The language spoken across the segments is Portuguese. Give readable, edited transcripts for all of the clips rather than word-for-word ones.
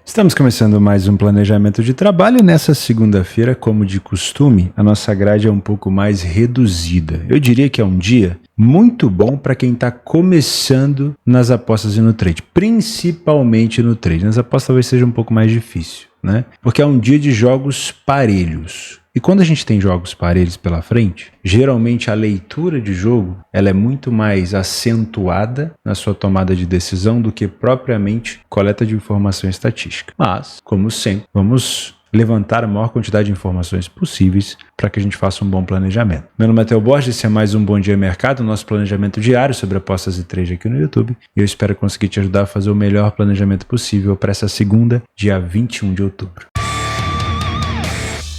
Estamos começando mais um planejamento de trabalho. Nessa segunda-feira, como de costume, a nossa grade é um pouco mais reduzida. Eu diria que é um dia muito bom para quem está começando nas apostas e no trade, principalmente no trade. Nas apostas talvez seja um pouco mais difícil, né? Porque é um dia de jogos parelhos. E quando a gente tem jogos parelhos pela frente, geralmente a leitura de jogo ela é muito mais acentuada na sua tomada de decisão do que propriamente coleta de informação estatística. Mas, como sempre, vamos levantar a maior quantidade de informações possíveis para que a gente faça um bom planejamento. Meu nome é Matheus Borges, esse é mais um Bom Dia Mercado, nosso planejamento diário sobre apostas e trade aqui no YouTube. E eu espero conseguir te ajudar a fazer o melhor planejamento possível para essa segunda, dia 21 de outubro.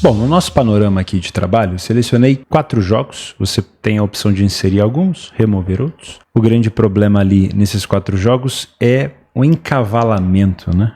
Bom, no nosso panorama aqui de trabalho, selecionei 4 jogos. Você tem a opção de inserir alguns, remover outros. O grande problema ali nesses 4 jogos é o encavalamento, né?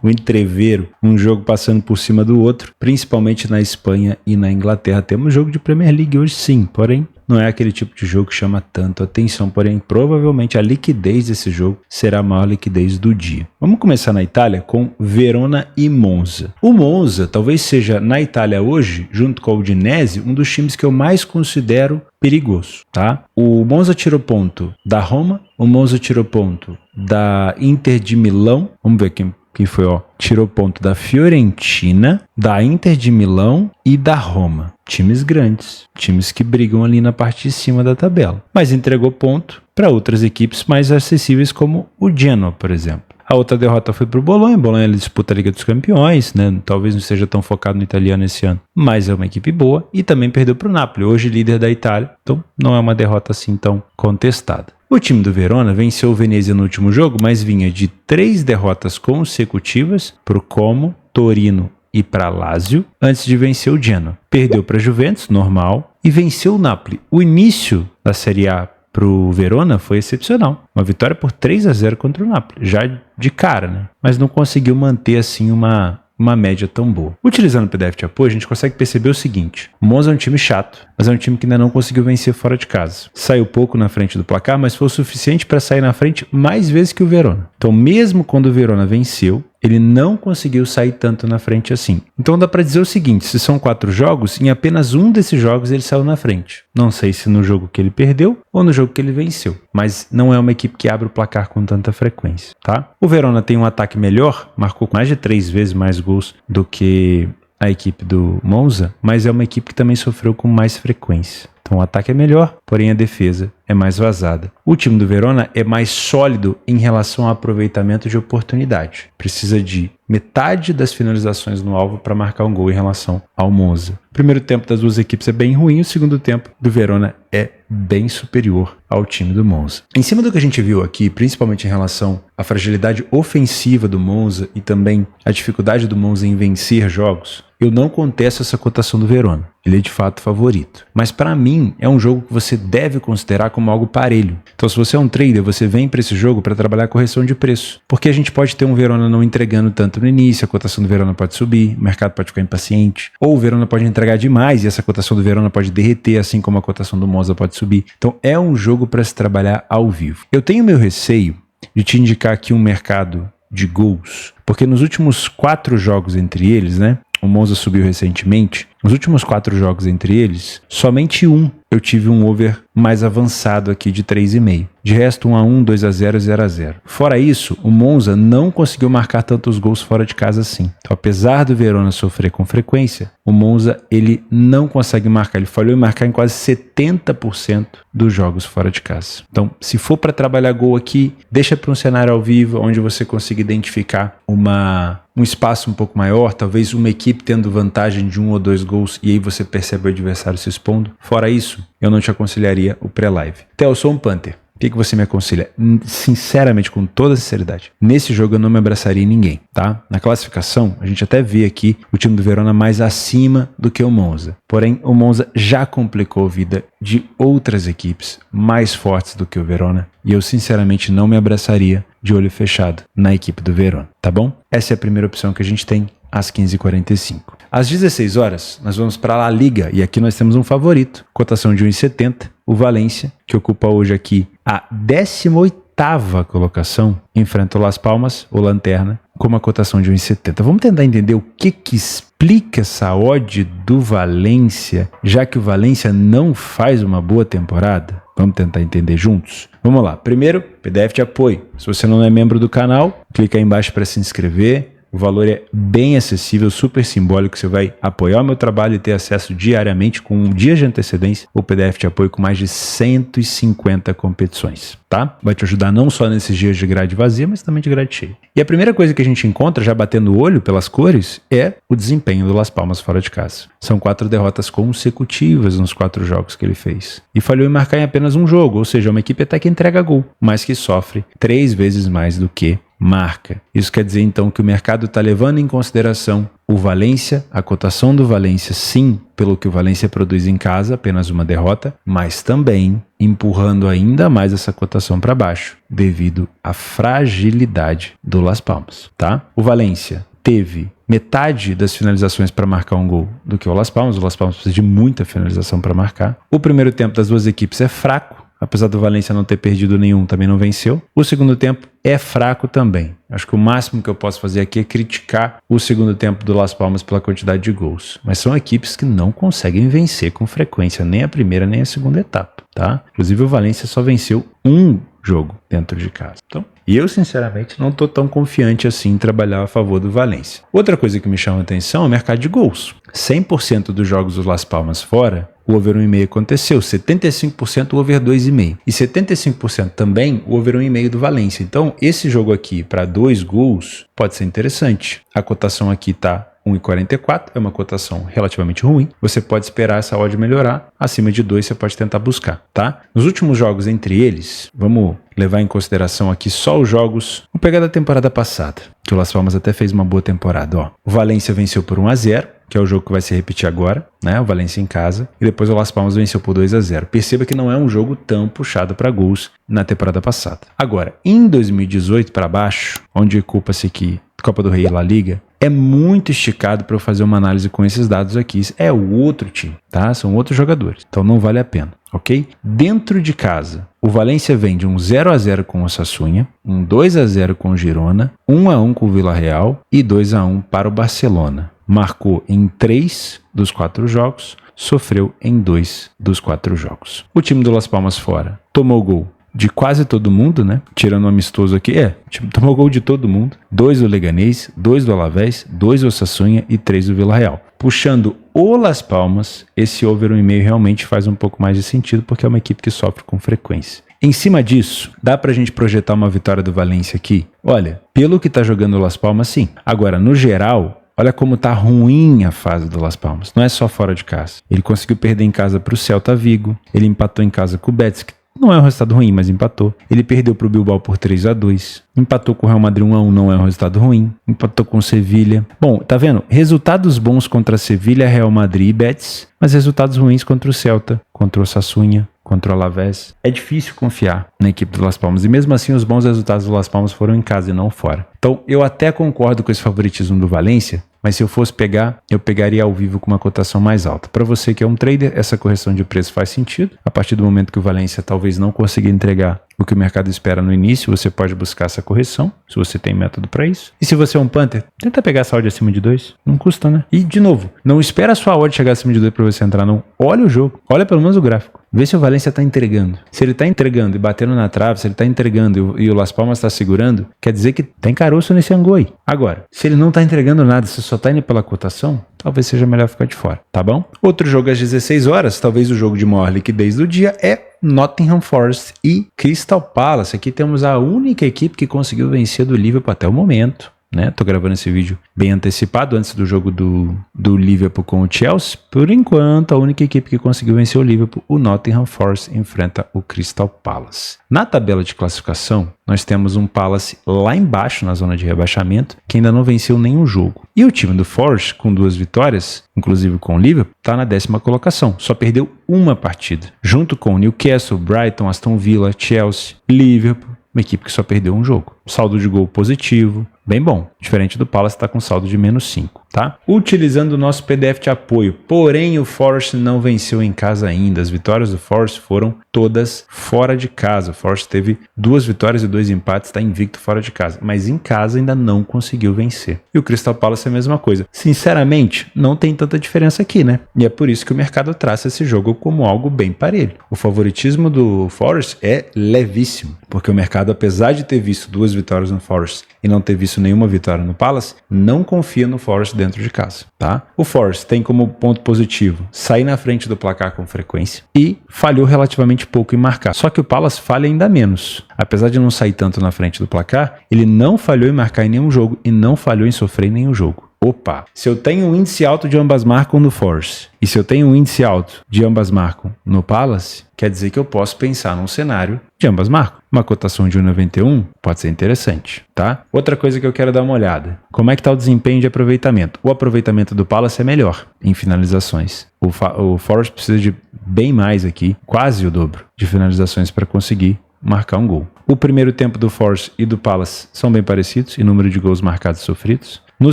O entrevero, um jogo passando por cima do outro, principalmente na Espanha e na Inglaterra. Temos jogo de Premier League hoje sim, porém não é aquele tipo de jogo que chama tanto atenção, porém provavelmente a liquidez desse jogo será a maior liquidez do dia. Vamos começar na Itália com Verona e Monza. O Monza talvez seja na Itália hoje, junto com a Udinese, um dos times que eu mais considero perigoso, tá? O Monza tirou ponto da Roma, o Monza tirou ponto da Inter de Milão, vamos ver quem foi, ó. Tirou ponto da Fiorentina, da Inter de Milão e da Roma. Times grandes, times que brigam ali na parte de cima da tabela. Mas entregou ponto para outras equipes mais acessíveis como o Genoa, por exemplo. A outra derrota foi para o Bolonha. Bolonha ele disputa a Liga dos Campeões, né? Talvez não seja tão focado no italiano esse ano, mas é uma equipe boa. E também perdeu para o Napoli, hoje líder da Itália. Então não é uma derrota assim tão contestada. O time do Verona venceu o Venezia no último jogo, mas vinha de 3 derrotas consecutivas para o Como, Torino e para Lazio, antes de vencer o Genoa. Perdeu para a Juventus, normal, e venceu o Napoli. O início da Série A para o Verona foi excepcional. Uma vitória por 3-0 contra o Napoli, já de cara, né? Mas não conseguiu manter assim uma média tão boa. Utilizando o PDF de apoio, a gente consegue perceber o seguinte: o Monza é um time chato, mas é um time que ainda não conseguiu vencer fora de casa. Saiu pouco na frente do placar, mas foi o suficiente para sair na frente mais vezes que o Verona. Então, mesmo quando o Verona venceu, ele não conseguiu sair tanto na frente assim. Então dá para dizer o seguinte: se são 4 jogos, em apenas um desses jogos ele saiu na frente. Não sei se no jogo que ele perdeu ou no jogo que ele venceu, mas não é uma equipe que abre o placar com tanta frequência, tá? O Verona tem um ataque melhor, marcou mais de 3 vezes mais gols do que a equipe do Monza, mas é uma equipe que também sofreu com mais frequência. Então o ataque é melhor, porém a defesa é mais vazada. O time do Verona é mais sólido em relação ao aproveitamento de oportunidade. Precisa de metade das finalizações no alvo para marcar um gol em relação ao Monza. O primeiro tempo das duas equipes é bem ruim, o segundo tempo do Verona é bem superior ao time do Monza. Em cima do que a gente viu aqui, principalmente em relação à fragilidade ofensiva do Monza e também a dificuldade do Monza em vencer jogos, eu não contesto essa cotação do Verona. Ele é de fato favorito. Mas para mim é um jogo que você deve considerar como algo parelho. Então se você é um trader, você vem para esse jogo para trabalhar correção de preço. Porque a gente pode ter um Verona não entregando tanto no início, a cotação do Verona pode subir, o mercado pode ficar impaciente. Ou o Verona pode entregar demais e essa cotação do Verona pode derreter, assim como a cotação do Monza pode subir. Então é um jogo para se trabalhar ao vivo. Eu tenho meu receio de te indicar aqui um mercado de gols, porque nos últimos 4 jogos entre eles, né? O Monza subiu recentemente. Nos últimos 4 jogos entre eles, somente um eu tive um over mais avançado aqui de 3,5. De resto, 1-1, 2-0, 0-0. Fora isso, o Monza não conseguiu marcar tantos gols fora de casa assim. Então, apesar do Verona sofrer com frequência, o Monza ele não consegue marcar. Ele falhou em marcar em quase 70% dos jogos fora de casa. Então, se for para trabalhar gol aqui, deixa para um cenário ao vivo, onde você consiga identificar um espaço um pouco maior, talvez uma equipe tendo vantagem de 1 ou 2 gols e aí você percebe o adversário se expondo. Fora isso, eu não te aconselharia o pré-live. Theo, eu sou um punter. O que você me aconselha? Sinceramente, com toda sinceridade, nesse jogo eu não me abraçaria em ninguém, tá? Na classificação, a gente até vê aqui o time do Verona mais acima do que o Monza. Porém, o Monza já complicou a vida de outras equipes mais fortes do que o Verona. E eu, sinceramente, não me abraçaria de olho fechado na equipe do Verona, tá bom? Essa é a primeira opção que a gente tem às 15h45. Às 16 horas, nós vamos para a La Liga e aqui nós temos um favorito, cotação de 1,70, o Valência, que ocupa hoje aqui a 18ª colocação, enfrenta o Las Palmas, o Lanterna, com uma cotação de 1,70. Vamos tentar entender o que explica essa odd do Valência, já que o Valência não faz uma boa temporada? Vamos tentar entender juntos? Vamos lá. Primeiro, PDF de apoio. Se você não é membro do canal, clica aí embaixo para se inscrever. O valor é bem acessível, super simbólico. Você vai apoiar o meu trabalho e ter acesso diariamente, com um dia de antecedência, o PDF de apoio com mais de 150 competições, tá? Vai te ajudar não só nesses dias de grade vazia, mas também de grade cheia. E a primeira coisa que a gente encontra, já batendo o olho pelas cores, é o desempenho do Las Palmas fora de casa. São 4 derrotas consecutivas nos 4 jogos que ele fez. E falhou em marcar em apenas um jogo, ou seja, uma equipe até que entrega gol, mas que sofre 3 vezes mais do que marca. Isso quer dizer então que o mercado está levando em consideração o Valência, a cotação do Valência, sim, pelo que o Valência produz em casa, apenas uma derrota, mas também empurrando ainda mais essa cotação para baixo, devido à fragilidade do Las Palmas, tá? O Valência teve metade das finalizações para marcar um gol do que o Las Palmas. O Las Palmas precisa de muita finalização para marcar. O primeiro tempo das duas equipes é fraco. Apesar do Valência não ter perdido nenhum, também não venceu. O segundo tempo é fraco também. Acho que o máximo que eu posso fazer aqui é criticar o segundo tempo do Las Palmas pela quantidade de gols. Mas são equipes que não conseguem vencer com frequência, nem a primeira nem a segunda etapa, tá? Inclusive o Valência só venceu um jogo dentro de casa. Então, e eu, sinceramente, não estou tão confiante assim em trabalhar a favor do Valência. Outra coisa que me chama a atenção é o mercado de gols. 100% dos jogos do Las Palmas fora, o over 1,5 aconteceu, 75% o over 2,5 e 75% também o over 1,5 do Valência. Então, esse jogo aqui para 2 gols pode ser interessante. A cotação aqui está 1,44, é uma cotação relativamente ruim. Você pode esperar essa odd melhorar. Acima de 2 você pode tentar buscar, tá? Nos últimos jogos entre eles, vamos levar em consideração aqui só os jogos. Vamos pegar da temporada passada, que o Las Palmas até fez uma boa temporada, ó. O Valência venceu por 1-0, que é o jogo que vai se repetir agora, né? O Valência em casa. E depois o Las Palmas venceu por 2-0. Perceba que não é um jogo tão puxado para gols na temporada passada. Agora, em 2018 para baixo, onde ocupa-se aqui Copa do Rei e La Liga, é muito esticado para eu fazer uma análise com esses dados aqui. É o outro time, tá? São outros jogadores. Então não vale a pena, ok? Dentro de casa, o Valência vem de um 0-0 com o Sassuolo, um 2-0 com o Girona, 1-1 com o Villarreal e 2-1 para o Barcelona. Marcou em 3 dos 4 jogos, sofreu em 2 dos 4 jogos. O time do Las Palmas fora tomou gol de quase todo mundo, né? Tirando o amistoso aqui, o time tomou gol de todo mundo. 2 do Leganés, 2 do Alavés, 2 do Sassuolo e 3 do Villarreal. Puxando o Las Palmas, esse over 1,5 realmente faz um pouco mais de sentido, porque é uma equipe que sofre com frequência. Em cima disso, dá pra gente projetar uma vitória do Valência aqui? Olha, pelo que tá jogando o Las Palmas, sim. Agora, no geral, olha como tá ruim a fase do Las Palmas. Não é só fora de casa. Ele conseguiu perder em casa pro Celta Vigo. Ele empatou em casa com o Betis, que não é um resultado ruim, mas empatou. Ele perdeu pro Bilbao por 3-2. Empatou com o Real Madrid 1-1, não é um resultado ruim. Empatou com o Sevilha. Bom, tá vendo? Resultados bons contra Sevilha, Real Madrid e Betis, mas resultados ruins contra o Celta, contra o Sassuolo, contra o Alavés. É difícil confiar na equipe do Las Palmas. E mesmo assim, os bons resultados do Las Palmas foram em casa e não fora. Então, eu até concordo com esse favoritismo do Valência, mas se eu fosse pegar, eu pegaria ao vivo com uma cotação mais alta. Para você que é um trader, essa correção de preço faz sentido. A partir do momento que o Valência talvez não consiga entregar o que o mercado espera no início, você pode buscar essa correção, se você tem método para isso. E se você é um punter, tenta pegar essa odd acima de 2. Não custa, né? E, de novo, não espera a sua odd chegar acima de 2 para você entrar, não. Olha o jogo. Olha pelo menos o gráfico. Vê se o Valência está entregando. Se ele está entregando e batendo na trave, se ele está entregando e o Las Palmas está segurando, quer dizer que tem caroço nesse angu aí. Agora, se ele não está entregando nada, se só está indo pela cotação, talvez seja melhor ficar de fora, tá bom? Outro jogo às 16 horas, talvez o jogo de maior liquidez do dia, é Nottingham Forest e Crystal Palace. Aqui temos a única equipe que conseguiu vencer do Liverpool até o momento, né? Tô gravando esse vídeo bem antecipado, antes do jogo do Liverpool com o Chelsea. Por enquanto, a única equipe que conseguiu vencer o Liverpool, o Nottingham Forest, enfrenta o Crystal Palace. Na tabela de classificação, nós temos um Palace lá embaixo, na zona de rebaixamento, que ainda não venceu nenhum jogo. E o time do Forest, com 2 vitórias, inclusive com o Liverpool, está na 10ª colocação. Só perdeu uma partida. Junto com o Newcastle, Brighton, Aston Villa, Chelsea, Liverpool, uma equipe que só perdeu um jogo. saldo de gol positivo, bem bom. Diferente do Palace, está com saldo de -5, tá? Utilizando o nosso PDF de apoio, porém o Forest não venceu em casa ainda. As vitórias do Forest foram todas fora de casa. O Forest teve 2 vitórias e 2 empates, está invicto fora de casa, mas em casa ainda não conseguiu vencer. E o Crystal Palace é a mesma coisa. Sinceramente, não tem tanta diferença aqui, né? E é por isso que o mercado traça esse jogo como algo bem parelho. O favoritismo do Forest é levíssimo, porque o mercado, apesar de ter visto 2 vitórias no Forest e não ter visto nenhuma vitória no Palace, não confia no Forest dentro de casa, tá? O Forest tem como ponto positivo sair na frente do placar com frequência e falhou relativamente pouco em marcar. Só que o Palace falha ainda menos. Apesar de não sair tanto na frente do placar, ele não falhou em marcar em nenhum jogo e não falhou em sofrer em nenhum jogo. Opa, se eu tenho um índice alto de ambas marcam no Forest e se eu tenho um índice alto de ambas marcam no Palace, quer dizer que eu posso pensar num cenário de ambas marcam. Uma cotação de 1,91 pode ser interessante, tá? Outra coisa que eu quero dar uma olhada. Como é que está o desempenho de aproveitamento? O aproveitamento do Palace é melhor em finalizações. O Forest precisa de bem mais aqui, quase o dobro de finalizações para conseguir marcar um gol. O primeiro tempo do Forest e do Palace são bem parecidos em número de gols marcados e sofridos. No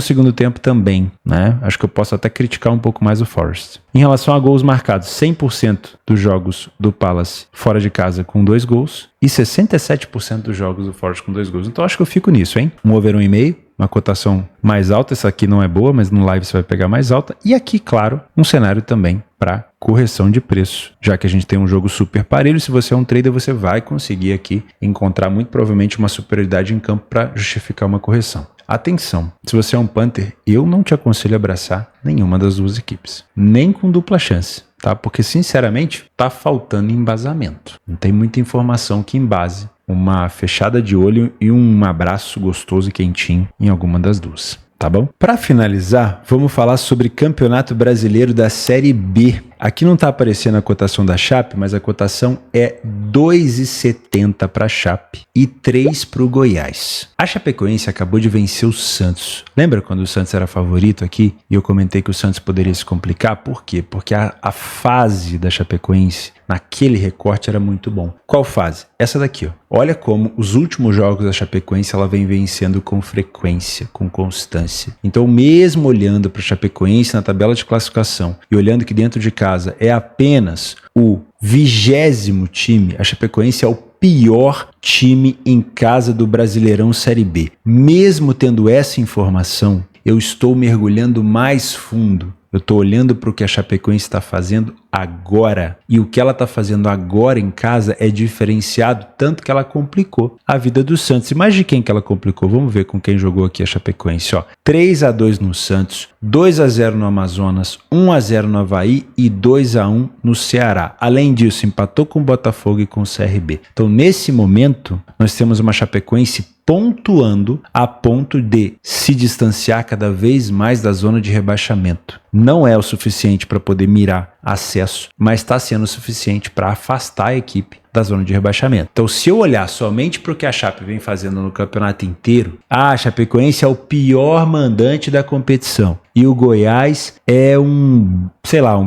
segundo tempo também, né? Acho que eu posso até criticar um pouco mais o Forest. Em relação a gols marcados, 100% dos jogos do Palace fora de casa com 2 gols e 67% dos jogos do Forest com 2 gols. Então acho que eu fico nisso, hein? Um over 1,5, uma cotação mais alta. Essa aqui não é boa, mas no live você vai pegar mais alta. E aqui, claro, um cenário também para correção de preço. Já que a gente tem um jogo super parelho, se você é um trader, você vai conseguir aqui encontrar muito provavelmente uma superioridade em campo para justificar uma correção. Atenção, se você é um punter, eu não te aconselho a abraçar nenhuma das duas equipes, nem com dupla chance, tá? Porque sinceramente tá faltando embasamento. Não tem muita informação que embase uma fechada de olho e um abraço gostoso e quentinho em alguma das duas. Tá bom? Para finalizar, vamos falar sobre Campeonato Brasileiro da Série B. Aqui não está aparecendo a cotação da Chape, mas a cotação é 2,70 para a Chape e 3 para o Goiás. A Chapecoense acabou de vencer o Santos. Lembra quando o Santos era favorito aqui? E eu comentei que o Santos poderia se complicar? Por quê? Porque a fase da Chapecoense naquele recorte era muito bom. Qual fase? Essa daqui, ó. Olha como os últimos jogos da Chapecoense ela vem vencendo com frequência, com constância. Então, mesmo olhando para a Chapecoense na tabela de classificação e olhando que dentro de casa é apenas o 20º time, a Chapecoense é o pior time em casa do Brasileirão Série B. Mesmo tendo essa informação, eu estou mergulhando mais fundo. Eu estou olhando para o que a Chapecoense está fazendo agora. E o que ela está fazendo agora em casa é diferenciado, tanto que ela complicou a vida do Santos. E mais de quem que ela complicou? Vamos ver com quem jogou aqui a Chapecoense. 3-2 no Santos, 2-0 no Amazonas, 1-0 no Avaí e 2-1 no Ceará. Além disso, empatou com o Botafogo e com o CRB. Então, nesse momento, nós temos uma Chapecoense pontuando a ponto de se distanciar cada vez mais da zona de rebaixamento. Não é o suficiente para poder mirar acesso, mas está sendo o suficiente para afastar a equipe da zona de rebaixamento. Então, se eu olhar somente para o que a Chape vem fazendo no campeonato inteiro, a Chapecoense é o pior mandante da competição e o Goiás é um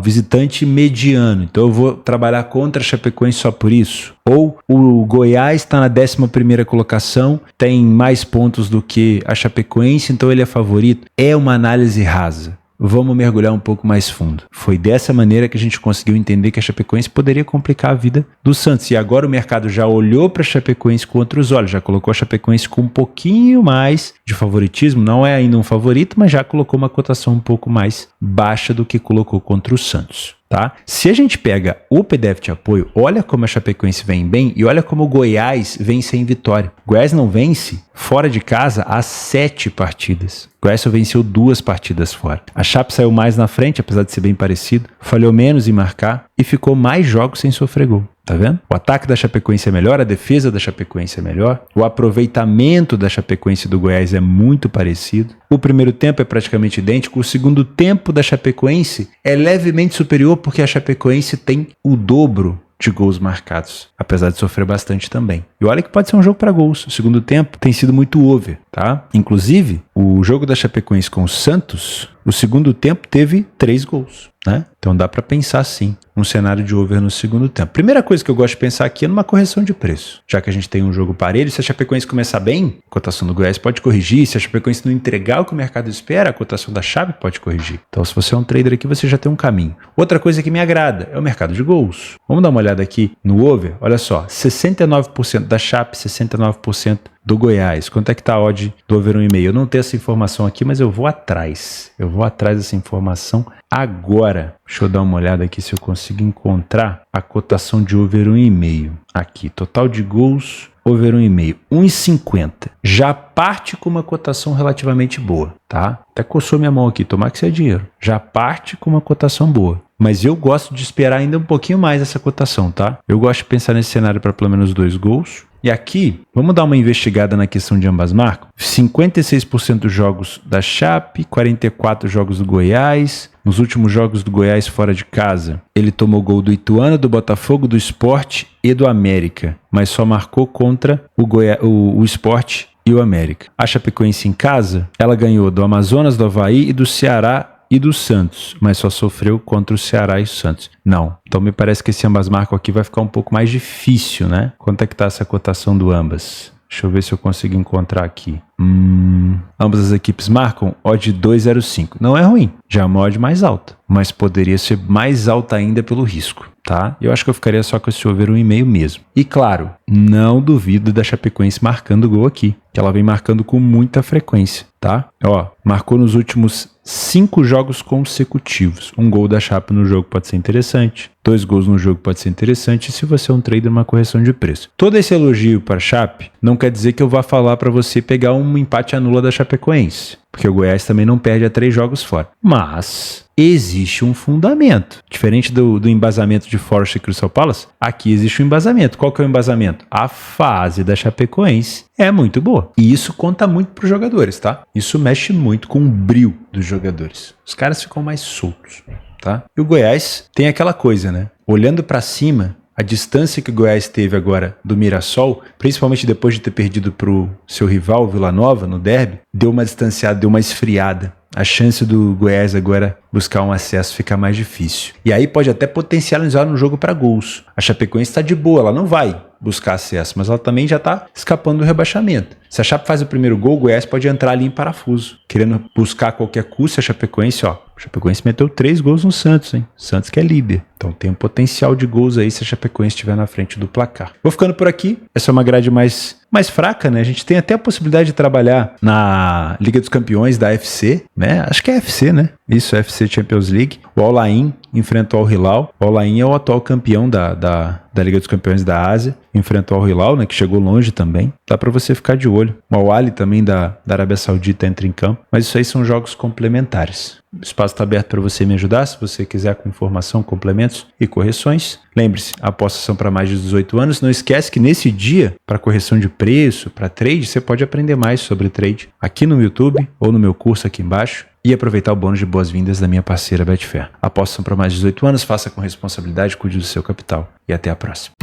visitante mediano. Então, eu vou trabalhar contra a Chapecoense só por isso. Ou o Goiás está na 11ª colocação, tem mais pontos do que a Chapecoense, então ele é favorito. É uma análise rasa. Vamos mergulhar um pouco mais fundo. Foi dessa maneira que a gente conseguiu entender que a Chapecoense poderia complicar a vida do Santos. E agora o mercado já olhou para a Chapecoense com outros olhos, já colocou a Chapecoense com um pouquinho mais de favoritismo. Não é ainda um favorito, mas já colocou uma cotação um pouco mais baixa do que colocou contra o Santos. Tá? Se a gente pega o PDF de apoio, olha como a Chapecoense vem bem e olha como o Goiás vem sem vitória. O Goiás não vence fora de casa há 7 partidas. O Goiás só venceu 2 partidas fora. A Chape saiu mais na frente, apesar de ser bem parecido, falhou menos em marcar e ficou mais jogos sem sofrer gol. Tá vendo? O ataque da Chapecoense é melhor, a defesa da Chapecoense é melhor, o aproveitamento da Chapecoense e do Goiás é muito parecido. O primeiro tempo é praticamente idêntico, o segundo tempo da Chapecoense é levemente superior porque a Chapecoense tem o dobro de gols marcados, apesar de sofrer bastante também. E E olha que pode ser um jogo para gols. O segundo tempo tem sido muito over, tá? Inclusive, o jogo da Chapecoense com o Santos, o segundo tempo teve 3 gols, né? Então dá para pensar sim um cenário de over no segundo tempo. Primeira coisa que eu gosto de pensar aqui é numa correção de preço. Já que a gente tem um jogo parelho, se a Chapecoense começar bem, a cotação do Goiás pode corrigir. Se a Chapecoense não entregar o que o mercado espera, a cotação da Chape pode corrigir. Então se você é um trader aqui, você já tem um caminho. Outra coisa que me agrada é o mercado de gols. Vamos dar uma olhada aqui no over. Olha só, 69% da Chape, 69% do Goiás. Quanto é que tá a odd do over 1,5? Eu não tenho essa informação aqui, mas eu vou atrás. Eu vou atrás dessa informação agora. Deixa eu dar uma olhada aqui se eu consigo encontrar a cotação de over 1,5. Aqui, total de gols, over 1,5. 1,50. Já parte com uma cotação relativamente boa, tá? Até coçou minha mão aqui, tomar que isso é dinheiro. Já parte com uma cotação boa. Mas eu gosto de esperar ainda um pouquinho mais essa cotação, tá? Eu gosto de pensar nesse cenário para pelo menos 2 gols. E aqui, vamos dar uma investigada na questão de ambas marcas. 56% dos jogos da Chape, 44 jogos do Goiás. Nos últimos jogos do Goiás fora de casa, ele tomou gol do Ituano, do Botafogo, do Sport e do América, mas só marcou contra o Sport e o América. A Chapecoense em casa, ela ganhou do Amazonas, do Avaí e do Ceará e do Santos, mas só sofreu contra o Ceará e o Santos. Não. Então me parece que esse ambas marcam aqui vai ficar um pouco mais difícil, né? Quanto é que tá essa cotação do ambas? Deixa eu ver se eu consigo encontrar aqui. Ambas as equipes marcam odd 2,05. Não é ruim, já é uma odd mais alta, mas poderia ser mais alta ainda pelo risco, tá? Eu acho que eu ficaria só com esse over 1,5 mesmo. E claro, não duvido da Chapecoense marcando gol aqui, que ela vem marcando com muita frequência, tá? Ó, marcou nos últimos 5 jogos consecutivos. Um gol da Chape no jogo pode ser interessante. 2 gols no jogo pode ser interessante. E se você é um trader, uma correção de preço. Todo esse elogio para a Chape não quer dizer que eu vá falar para você pegar um empate anula da Chapecoense, porque o Goiás também não perde a 3 jogos fora. Mas existe um fundamento. Diferente do embasamento de Forest e Crystal Palace, aqui existe um embasamento. Qual que é o embasamento? A fase da Chapecoense é muito boa. E isso conta muito para os jogadores, tá? Isso mexe muito com o brio dos jogadores. Os caras ficam mais soltos, tá? E o Goiás tem aquela coisa, né? Olhando para cima, a distância que o Goiás teve agora do Mirassol, principalmente depois de ter perdido para o seu rival, Vila Nova, no derby, deu uma distanciada, deu uma esfriada. A chance do Goiás agora buscar um acesso fica mais difícil. E aí pode até potencializar no jogo para gols. A Chapecoense está de boa, ela não vai buscar acesso, mas ela também já está escapando do rebaixamento. Se a Chape faz o primeiro gol, o Goiás pode entrar ali em parafuso, querendo buscar a qualquer custo. A Chapecoense, ó, a Chapecoense meteu 3 gols no Santos, hein? Santos que é líder. Então tem um potencial de gols aí se a Chapecoense estiver na frente do placar. Vou ficando por aqui. Essa é uma grade mais fraca, né? A gente tem até a possibilidade de trabalhar na Liga dos Campeões da FC, né? Acho que é FC, né? Isso, FC Champions League. O Al Ain enfrenta o Al Hilal. O Al Ain é o atual campeão da Liga dos Campeões da Ásia. Enfrenta o Al Hilal, né? Que chegou longe também. Dá pra você ficar de olho. O Al Ahly também da Arábia Saudita entra em campo. Mas isso aí são jogos complementares. O espaço está aberto para você me ajudar, se você quiser, com informação, complementos e correções. Lembre-se, apostas são para mais de 18 anos. Não esquece que nesse dia, para correção de preço, para trade, você pode aprender mais sobre trade aqui no YouTube ou no meu curso aqui embaixo e aproveitar o bônus de boas-vindas da minha parceira Betfair. Apostas são para mais de 18 anos, faça com responsabilidade, cuide do seu capital e até a próxima.